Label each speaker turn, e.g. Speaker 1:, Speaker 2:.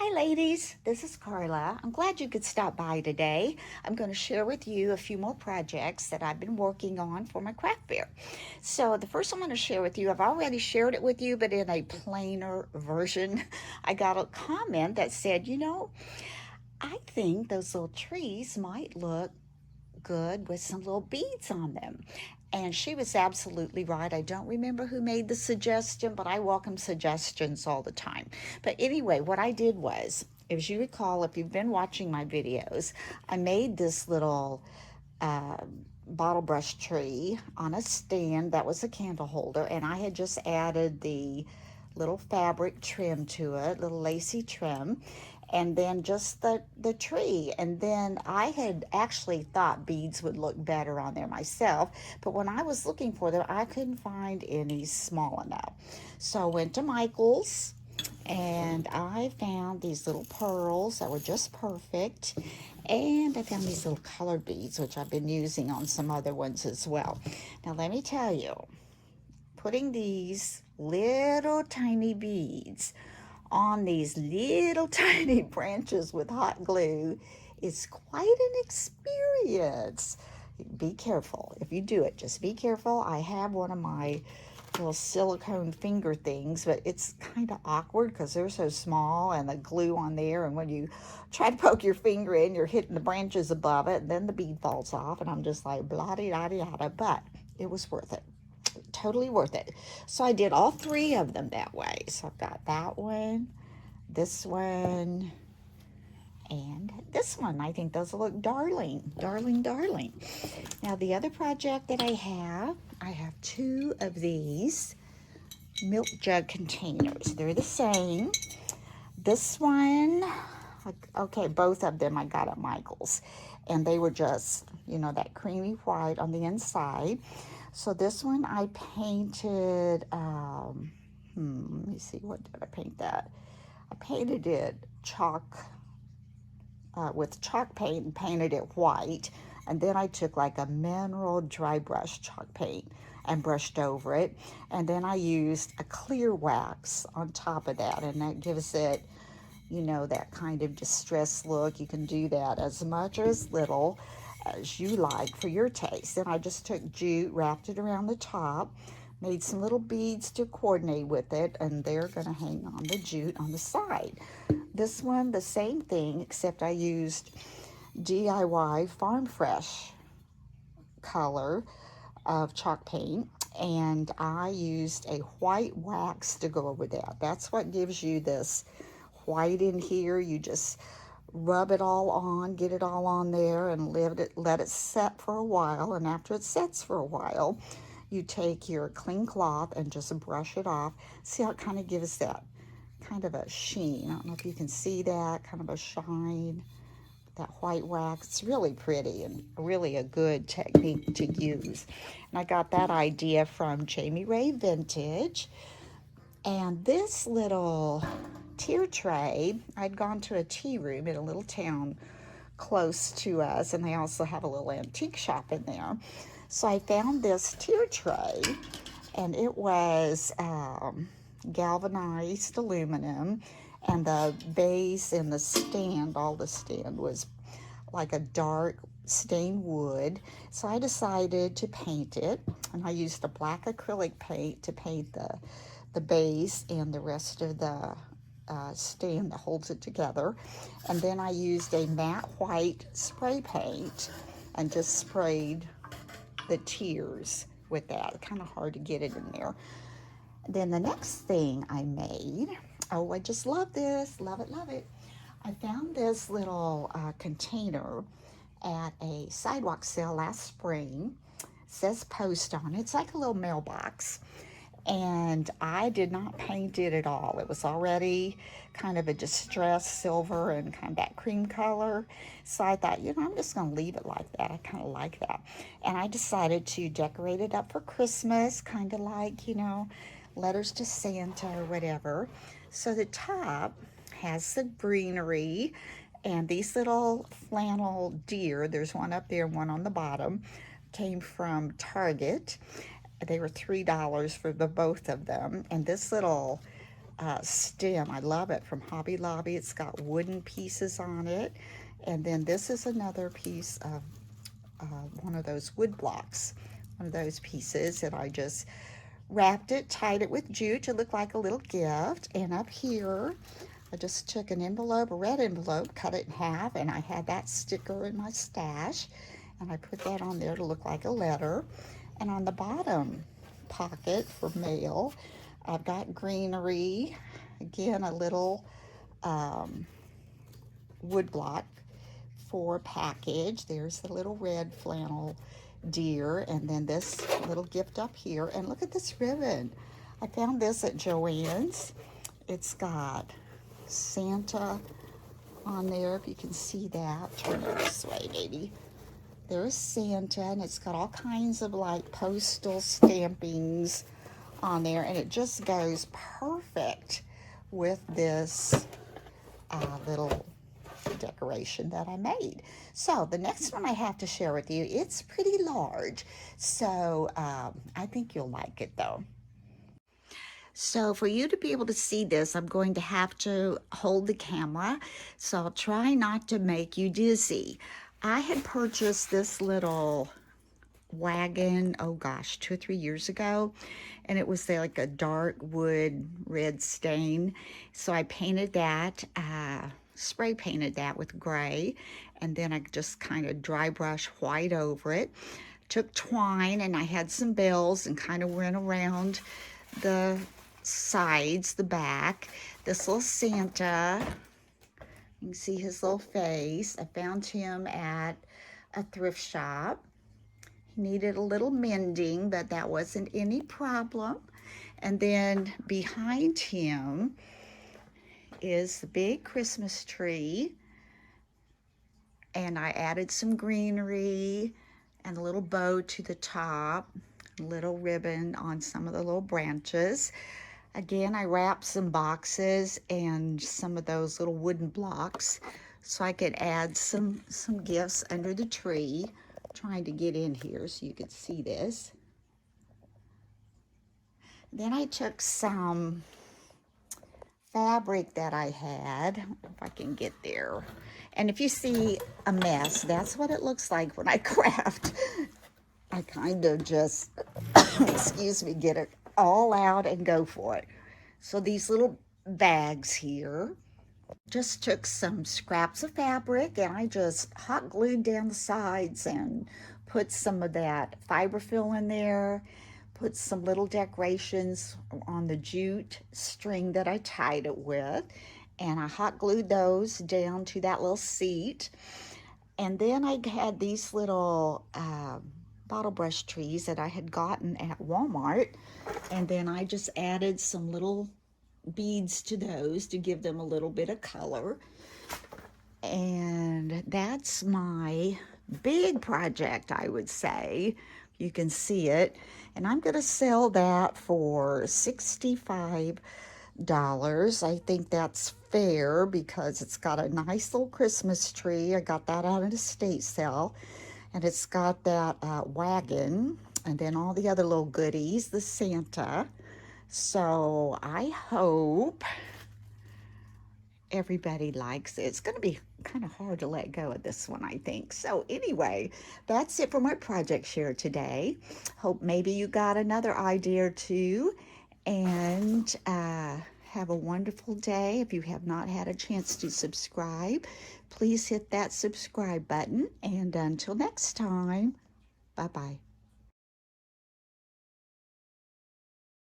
Speaker 1: Hi ladies, this is Carla. I'm glad you could stop by today. I'm going to share with you a few more projects that I've been working on for my craft fair. So the first I'm going to share with you, I've already shared it with you, but in a plainer version. I got a comment that said, I think those little trees might look good with some little beads on them. And she was absolutely right. I don't remember who made the suggestion, but I welcome suggestions all the time. But anyway, what I did was, as you recall, if you've been watching my videos, I made this little uh, bottle brush tree on a stand that was a candle holder, and I had just added the little fabric trim to it, little lacy trim, and then just the tree. And then I had actually thought beads would look better on there myself, but when I was looking for them, I couldn't find any small enough. So I went to Michael's and I found these little pearls that were just perfect. And I found these little colored beads, which I've been using on some other ones as well. Now, let me tell you, putting these little tiny beads on these little tiny branches with hot glue is quite an experience. Be careful. If you do it, just be careful. I have one of my little silicone finger things, but it's kind of awkward because they're so small and the glue on there, and when you try to poke your finger in, you're hitting the branches above it, and then the bead falls off, and I'm just like blah de da da, but it was worth it. Totally worth it. So I did all three of them that way. So I've got that one, this one, and this one. I think those look darling, darling, darling. Now the other project that I have two of these milk jug containers. They're the same. This one, okay, both of them I got at Michael's, and they were just, that creamy white on the inside. So this one I painted, let me see, what did I paint that? I painted it with chalk paint and painted it white. And then I took like a mineral dry brush chalk paint and brushed over it. And then I used a clear wax on top of that. And that gives it, that kind of distressed look. You can do that as much or as little as you like for your taste. Then I just took jute, wrapped it around the top, made some little beads to coordinate with it, and they're going to hang on the jute on the side. This one, the same thing, except I used DIY Farm Fresh color of chalk paint, and I used a white wax to go over that. That's what gives you this white in here. You just rub it all on, get it all on there, and let it set for a while. And after it sets for a while, you take your clean cloth and just brush it off. See how it kind of gives that kind of a sheen. I don't know if you can see that, kind of a shine, that white wax. It's really pretty and really a good technique to use. And I got that idea from Jamie Ray Vintage. And this little tier tray, I'd gone to a tea room in a little town close to us, and they also have a little antique shop in there. So I found this tier tray, and it was galvanized aluminum, and the base and the stand, all the stand was like a dark stained wood. So I decided to paint it, and I used a black acrylic paint to paint the base and the rest of the stand that holds it together. And then I used a matte white spray paint and just sprayed the tiers with that. Kind of hard to get it in there. Then the next thing I made, oh, I just love this, love it, love it. I found this little container at a sidewalk sale last spring. It says post on it. It's like a little mailbox. And I did not paint it at all. It was already kind of a distressed silver and kind of that cream color. So I thought, I'm just going to leave it like that. I kind of like that. And I decided to decorate it up for Christmas, kind of like, letters to Santa or whatever. So the top has the greenery and these little flannel deer. There's one up there and one on the bottom. Came from Target. They were $3 for the both of them. And this little stem. I love it, from Hobby Lobby. It's got wooden pieces on it. And then this is another piece of one of those wood blocks, one of those pieces, and I just wrapped it, tied it with jute to look like a little gift. And up here, I just took an envelope, a red envelope, cut it in half, and I had that sticker in my stash, and I put that on there to look like a letter. And on the bottom pocket for mail, I've got greenery, again, a little wood block for package. There's the little red flannel deer, and then this little gift up here. And look at this ribbon. I found this at Joann's. It's got Santa on there, if you can see that. Turn it this way, maybe. There's Santa, and it's got all kinds of like postal stampings on there, and it just goes perfect with this little decoration that I made. So the next one I have to share with you, it's pretty large, so I think you'll like it though. So for you to be able to see this, I'm going to have to hold the camera, so I'll try not to make you dizzy. I had purchased this little wagon, oh gosh, 2 or 3 years ago, and it was like a dark wood red stain. So I painted that, spray painted that with gray, and then I just kind of dry brush white over it. Took twine, and I had some bells and kind of went around the sides, the back. This little Santa, you can see his little face. I found him at a thrift shop. He needed a little mending, but that wasn't any problem. And then behind him is the big Christmas tree, and I added some greenery and a little bow to the top, a little ribbon on some of the little branches. Again, I wrapped some boxes and some of those little wooden blocks so I could add some gifts under the tree. I'm trying to get in here so you could see this. Then I took some fabric that I had, if I can get there. And if you see a mess, that's what it looks like when I craft. I kind of just, excuse me, get it all out and go for it. So these little bags here, just took some scraps of fabric and I just hot glued down the sides and put some of that fiberfill in there, put some little decorations on the jute string that I tied it with, and I hot glued those down to that little seat. And then I had these little bottle brush trees that I had gotten at Walmart, and then I just added some little beads to those to give them a little bit of color. And that's my big project, I would say. You can see it. And I'm going to sell that for $65. I think that's fair because it's got a nice little Christmas tree. I got that at an estate sale. And it's got that wagon and then all the other little goodies, the Santa. So I hope everybody likes it. It's going to be kind of hard to let go of this one, I think. So anyway, that's it for my project share today. Hope maybe you got another idea or two, and have a wonderful day. If you have not had a chance to subscribe, please hit that subscribe button. And until next time, bye-bye.